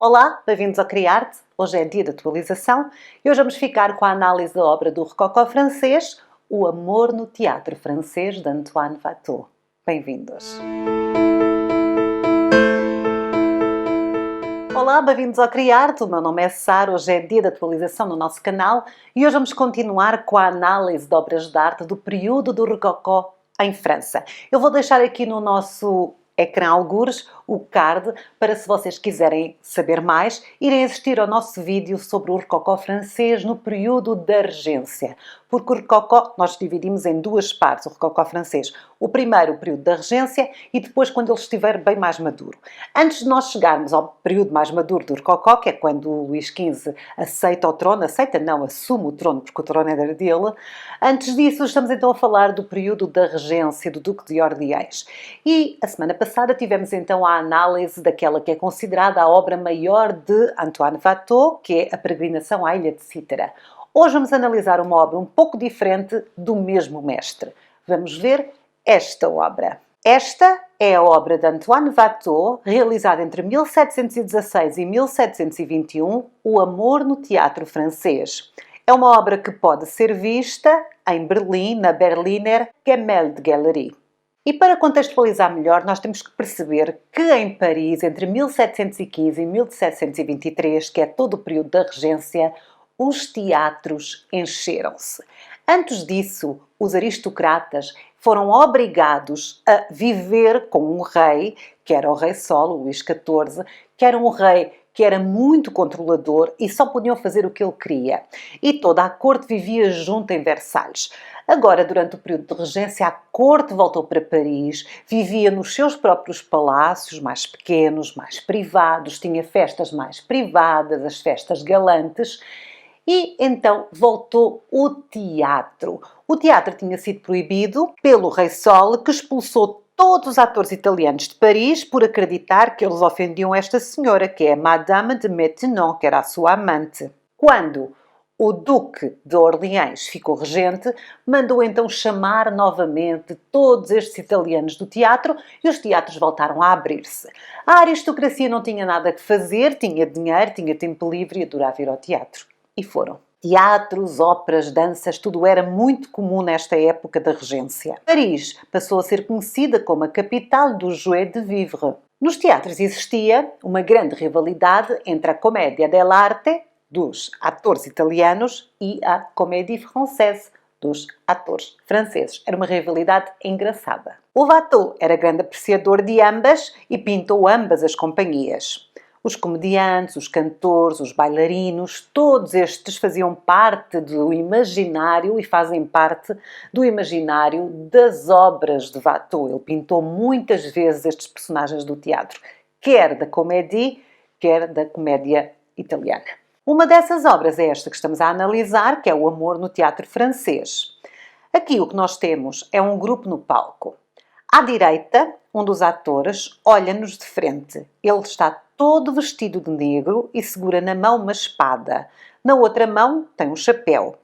Olá, bem-vindos ao Criarte. Hoje é dia de atualização e hoje vamos ficar com a análise da obra do Rococó francês, O Amor no Teatro Francês, de Antoine Watteau. Bem-vindos! Olá, bem-vindos ao Criarte. O meu nome é Sara, hoje é dia de atualização no nosso canal e hoje vamos continuar com a análise de obras de arte do período do Rococó em França. Eu vou deixar aqui no nosso ecrã algures o card para, se vocês quiserem saber mais, irem assistir ao nosso vídeo sobre o Rococó francês no período da Regência. Porque o Rococó, nós dividimos em duas partes, o Rococó francês. O primeiro, o período da Regência, e depois quando ele estiver bem mais maduro. Antes de nós chegarmos ao período mais maduro do Rococó, que é quando o Luís XV aceita o trono, assume o trono, porque o trono era dele. Antes disso, estamos então a falar do período da Regência do Duque de Orleans. E a semana passada tivemos então a análise daquela que é considerada a obra maior de Antoine Watteau, que é A Peregrinação à Ilha de Cítara. Hoje vamos analisar uma obra um pouco diferente do mesmo mestre. Vamos ver esta obra. Esta é a obra de Antoine Watteau, realizada entre 1716 e 1721, O Amor no Teatro Francês. É uma obra que pode ser vista em Berlim, na Berliner Gemäldegalerie. E para contextualizar melhor, nós temos que perceber que em Paris, entre 1715 e 1723, que é todo o período da Regência, os teatros encheram-se. Antes disso, os aristocratas foram obrigados a viver com um rei, que era o rei Sol, o Luís XIV, que era um rei que era muito controlador e só podiam fazer o que ele queria. E toda a corte vivia junto em Versalhes. Agora, durante o período de regência, a corte voltou para Paris, vivia nos seus próprios palácios, mais pequenos, mais privados, tinha festas mais privadas, as festas galantes, e então voltou o teatro. O teatro tinha sido proibido pelo rei Sol, que expulsou todos os atores italianos de Paris por acreditar que eles ofendiam esta senhora, que é Madame de Maintenon, que era a sua amante. Quando o Duque de Orleans ficou regente, mandou então chamar novamente todos estes italianos do teatro e os teatros voltaram a abrir-se. A aristocracia não tinha nada que fazer, tinha dinheiro, tinha tempo livre e adorava ir ao teatro. E foram. Teatros, óperas, danças, tudo era muito comum nesta época da regência. Paris passou a ser conhecida como a capital do joie de vivre. Nos teatros existia uma grande rivalidade entre a Commedia dell'arte, dos atores italianos, e a Comédie Française, dos atores franceses. Era uma rivalidade engraçada. O Watteau era grande apreciador de ambas e pintou ambas as companhias. Os comediantes, os cantores, os bailarinos, todos estes faziam parte do imaginário e fazem parte do imaginário das obras de Watteau. Ele pintou muitas vezes estes personagens do teatro, quer da comédie, quer da comédia italiana. Uma dessas obras é esta que estamos a analisar, que é O Amor no Teatro Francês. Aqui o que nós temos é um grupo no palco. À direita, um dos atores olha-nos de frente. Ele está todo vestido de negro e segura na mão uma espada. Na outra mão tem um chapéu.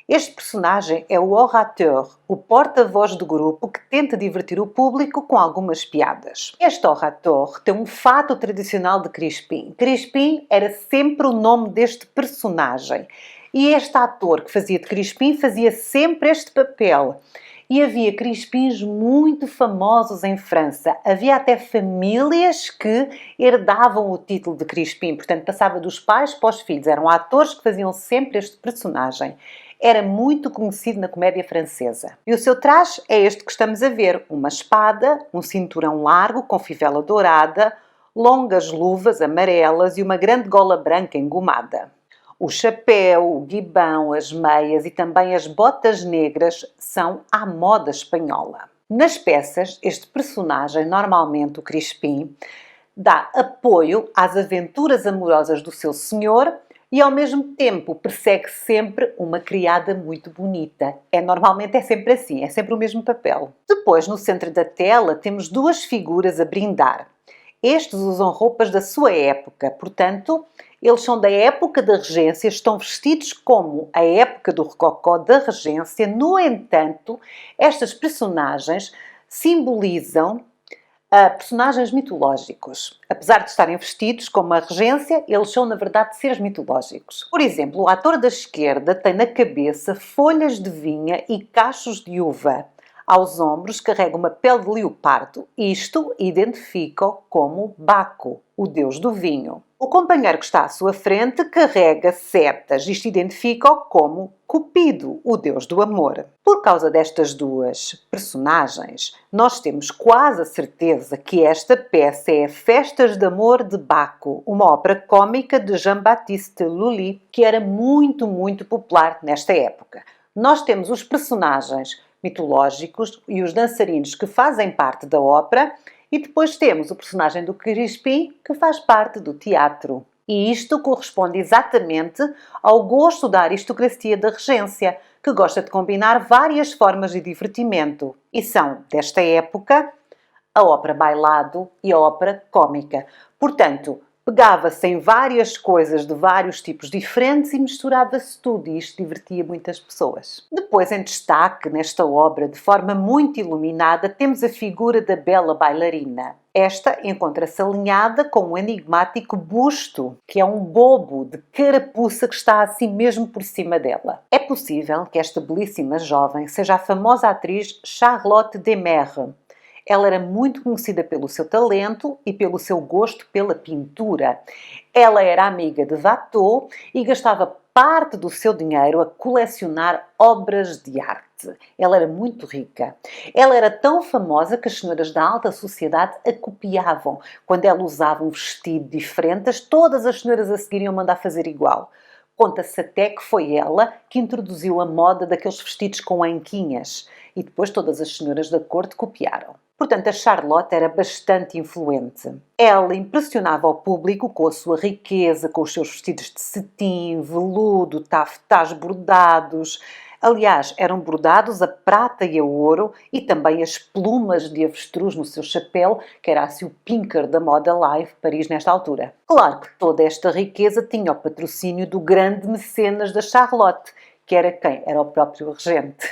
Este personagem é o orateur, o porta-voz do grupo que tenta divertir o público com algumas piadas. Este orateur tem um fato tradicional de Crispin. Crispin era sempre o nome deste personagem. E este ator que fazia de Crispin fazia sempre este papel. E havia Crispins muito famosos em França. Havia até famílias que herdavam o título de Crispin, portanto passava dos pais para os filhos. Eram atores que faziam sempre este personagem. Era muito conhecido na comédia francesa. E o seu traje é este que estamos a ver. Uma espada, um cinturão largo com fivela dourada, longas luvas amarelas e uma grande gola branca engomada. O chapéu, o guibão, as meias e também as botas negras são à moda espanhola. Nas peças, este personagem, normalmente o Crispin, dá apoio às aventuras amorosas do seu senhor e ao mesmo tempo persegue sempre uma criada muito bonita. Normalmente é sempre assim, é sempre o mesmo papel. Depois, no centro da tela, temos duas figuras a brindar. Estes usam roupas da sua época, portanto, eles são da época da Regência, estão vestidos como a época do Rococó da Regência. No entanto, estas personagens simbolizam Personagens mitológicos. Apesar de estarem vestidos como uma regência, eles são, na verdade, seres mitológicos. Por exemplo, o ator da esquerda tem na cabeça folhas de vinha e cachos de uva. Aos ombros carrega uma pele de leopardo. Isto identifica-o como Baco, o deus do vinho. O companheiro que está à sua frente carrega setas. Isto identifica-o como Cupido, o deus do amor. Por causa destas duas personagens, nós temos quase a certeza que esta peça é Festas de Amor de Baco, uma ópera cômica de Jean-Baptiste Lully, que era muito, muito popular nesta época. Nós temos os personagens mitológicos e os dançarinos que fazem parte da ópera, e depois temos o personagem do Crispim, que faz parte do teatro. E isto corresponde exatamente ao gosto da aristocracia da regência, que gosta de combinar várias formas de divertimento. E são, desta época, a ópera bailado e a ópera cômica. Portanto, pegava-se em várias coisas de vários tipos diferentes e misturava-se tudo, e isto divertia muitas pessoas. Depois, em destaque nesta obra, de forma muito iluminada, temos a figura da bela bailarina. Esta encontra-se alinhada com um enigmático busto, que é um bobo de carapuça que está assim mesmo por cima dela. É possível que esta belíssima jovem seja a famosa atriz Charlotte Desmarais. Ela era muito conhecida pelo seu talento e pelo seu gosto pela pintura. Ela era amiga de Watteau e gastava parte do seu dinheiro a colecionar obras de arte. Ela era muito rica. Ela era tão famosa que as senhoras da alta sociedade a copiavam. Quando ela usava um vestido diferente, todas as senhoras a seguiriam mandar fazer igual. Conta-se até que foi ela que introduziu a moda daqueles vestidos com anquinhas e depois todas as senhoras da corte copiaram. Portanto, a Charlotte era bastante influente. Ela impressionava o público com a sua riqueza, com os seus vestidos de cetim, veludo, tafetás bordados. Aliás, eram bordados a prata e a ouro e também as plumas de avestruz no seu chapéu, que era assim o pinker da moda live Paris nesta altura. Claro que toda esta riqueza tinha o patrocínio do grande mecenas da Charlotte, que era quem? Era o próprio regente.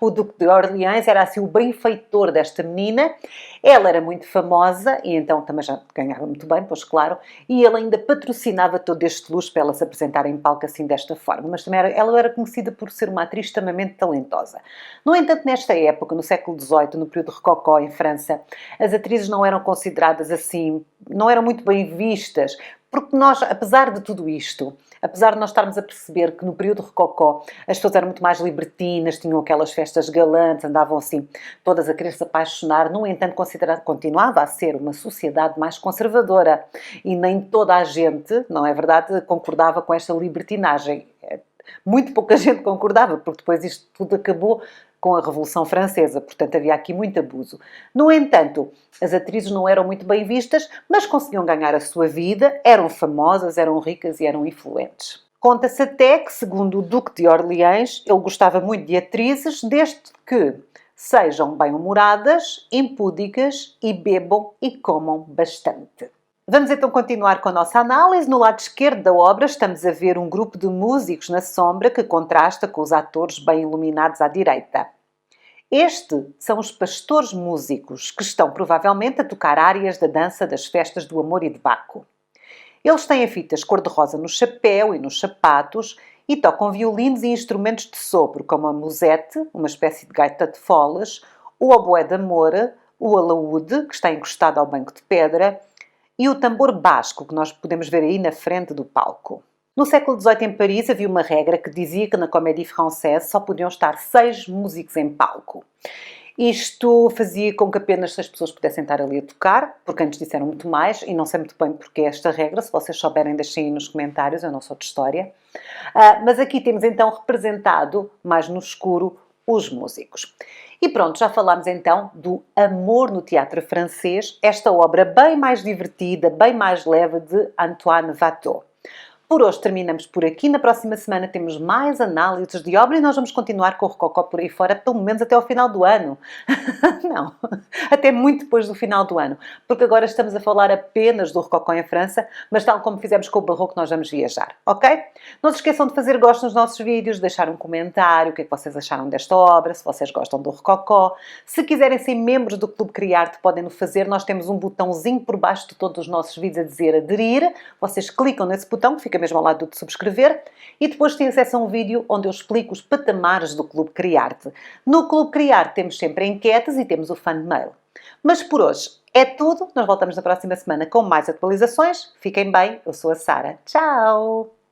O Duque de Orleans era assim o benfeitor desta menina. Ela era muito famosa e então também já ganhava muito bem, pois claro, e ele ainda patrocinava todo este luxo para ela se apresentar em palco assim desta forma, mas também ela era conhecida por ser uma atriz extremamente talentosa. No entanto, nesta época, no século XVIII, no período rococó em França, as atrizes não eram consideradas assim, não eram muito bem vistas, porque nós, apesar de tudo isto, apesar de nós estarmos a perceber que no período rococó as pessoas eram muito mais libertinas, tinham aquelas festas galantes, andavam assim todas a querer se apaixonar, no entanto continuava a ser uma sociedade mais conservadora e nem toda a gente, não é verdade, concordava com esta libertinagem. Muito pouca gente concordava, porque depois isto tudo acabou com a Revolução Francesa, portanto havia aqui muito abuso. No entanto, as atrizes não eram muito bem vistas, mas conseguiam ganhar a sua vida, eram famosas, eram ricas e eram influentes. Conta-se até que, segundo o Duque de Orleans, ele gostava muito de atrizes, desde que sejam bem-humoradas, impúdicas e bebam e comam bastante. Vamos então continuar com a nossa análise. No lado esquerdo da obra estamos a ver um grupo de músicos na sombra que contrasta com os atores bem iluminados à direita. Estes são os pastores músicos que estão provavelmente a tocar áreas da dança das festas do amor e de Baco. Eles têm fitas cor-de-rosa no chapéu e nos sapatos e tocam violinos e instrumentos de sopro, como a musette, uma espécie de gaita de foles, o oboé de amor, o alaúde, que está encostado ao banco de pedra, e o tambor basco, que nós podemos ver aí na frente do palco. No século XVIII, em Paris, havia uma regra que dizia que na Comédie Française só podiam estar 6 músicos em palco. Isto fazia com que apenas 6 pessoas pudessem estar ali a tocar, porque antes disso eram muito mais, e não sei muito bem porque é esta regra, se vocês souberem deixem aí nos comentários, eu não sou de história. Mas aqui temos então representado, mais no escuro, os músicos. E pronto, já falámos então do Amor no Teatro Francês, esta obra bem mais divertida, bem mais leve de Antoine Watteau. Por hoje terminamos por aqui. Na próxima semana temos mais análises de obra e nós vamos continuar com o Rococó por aí fora, pelo menos até ao final do ano. Não, até muito depois do final do ano, porque agora estamos a falar apenas do Rococó em França, mas tal como fizemos com o Barroco, nós vamos viajar, ok? Não se esqueçam de fazer gosto nos nossos vídeos, deixar um comentário, o que é que vocês acharam desta obra, se vocês gostam do Rococó. Se quiserem ser membros do Clube Criarte, podem o fazer. Nós temos um botãozinho por baixo de todos os nossos vídeos a dizer aderir. Vocês clicam nesse botão, que fica mesmo ao lado de subscrever, e depois têm acesso a um vídeo onde eu explico os patamares do Clube Criarte. No Clube Criarte temos sempre enquetes e temos o fan mail. Mas por hoje é tudo. Nós voltamos na próxima semana com mais atualizações. Fiquem bem. Eu sou a Sara. Tchau!